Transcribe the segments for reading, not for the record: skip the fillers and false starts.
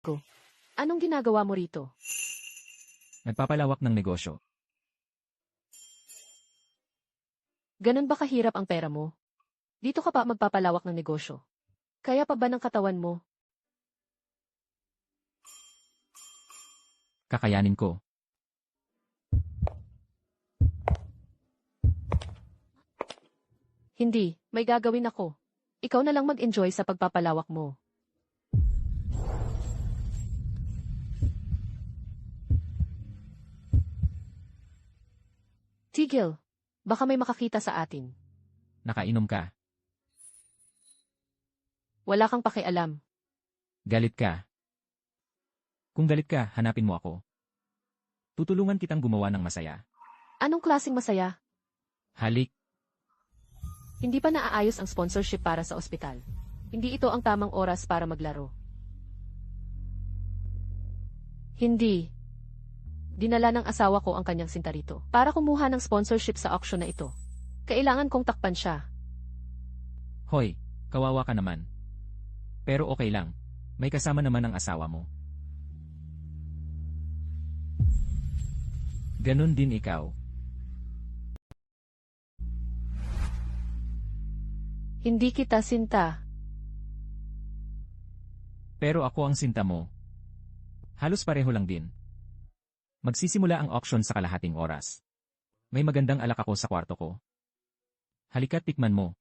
ko. Anong ginagawa mo rito? Nagpapalawak ng negosyo. Ganun ba kahirap ang pera mo? Dito ka pa magpapalawak ng negosyo. Kaya pa ba ng katawan mo? Kakayanin ko. Hindi, may gagawin ako. Ikaw na lang mag-enjoy sa pagpapalawak mo. Tigil, baka may makakita sa atin. Nakainom ka. Wala kang pakialam. Galit ka. Kung galit ka, hanapin mo ako. Tutulungan kitang gumawa ng masaya. Anong klaseng masaya? Halik. Hindi pa naaayos ang sponsorship para sa ospital. Hindi ito ang tamang oras para maglaro. Hindi. Dinala ng asawa ko ang kanyang sinta rito para kumuha ng sponsorship sa auction na ito. Kailangan kong takpan siya. Hoy, kawawa ka naman. Pero okay lang. May kasama naman ang asawa mo. Ganon din ikaw. Hindi kita sinta. Pero ako ang sinta mo. Halos pareho lang din. Magsisimula ang auction sa kalahating oras. May magandang alak ako sa kwarto ko. Halika't tikman mo.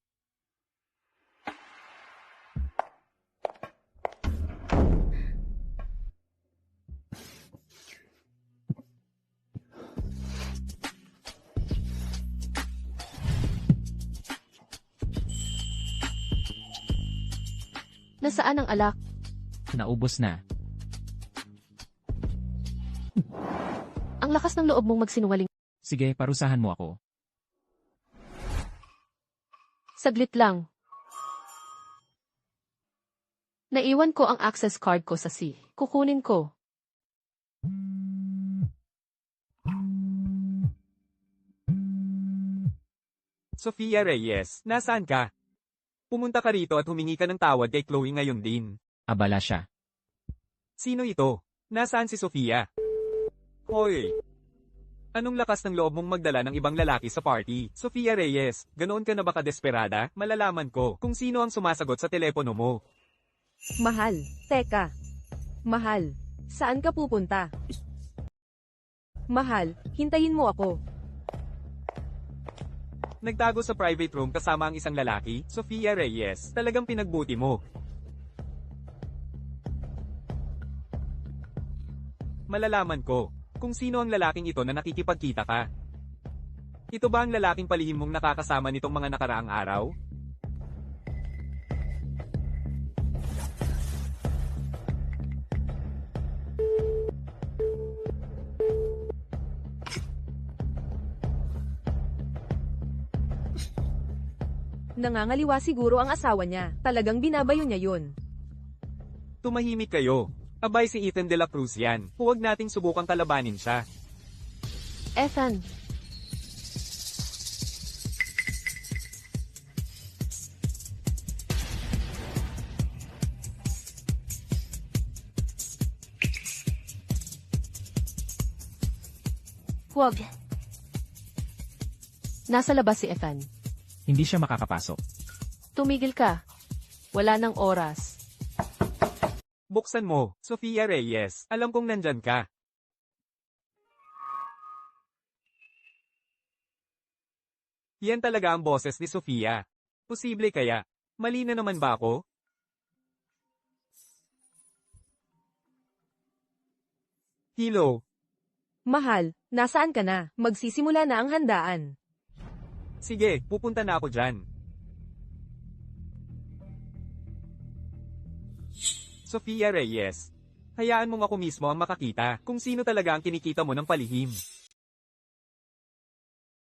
Nasaan ang alak? Naubos na. Ang lakas ng loob mong magsinungaling. Sige, parusahan mo ako. Saglit lang. Naiwan ko ang access card ko sa C. Kukunin ko. Sofia Reyes, nasaan ka? Pumunta ka rito at humingi ka ng tawad kay Chloe ngayon din. Abala siya. Sino ito? Nasaan si Sofia? Hoy! Anong lakas ng loob mong magdala ng ibang lalaki sa party? Sofia Reyes, ganoon ka na ba kadesperada? Malalaman ko kung sino ang sumasagot sa telepono mo. Mahal, teka. Mahal, saan ka pupunta? Mahal, hintayin mo ako. Nagtago sa private room kasama ang isang lalaki, Sofia Reyes, talagang pinagbuti mo. Malalaman ko kung sino ang lalaking ito na nakikipagkita ka. Ito ba ang lalaking palihim mong nakakasama nitong mga nakaraang araw? Nangangaliwa siguro ang asawa niya. Talagang binabayo niya yun. Tumahimik kayo. Abay si Ethan de la Cruz yan. Huwag nating subukang kalabanin siya. Ethan, huwag. Nasa labas si Ethan. Hindi siya makakapasok. Tumigil ka. Wala nang oras. Buksan mo, Sofia Reyes. Alam kong nandyan ka. Yan talaga ang boses ni Sofia. Posible kaya? Mali na naman ba ako? Hello? Mahal, nasaan ka na? Magsisimula na ang handaan. Sige, pupunta na ako dyan. Sofia Reyes. Hayaan mong ako mismo ang makakita kung sino talaga ang kinikita mo ng palihim.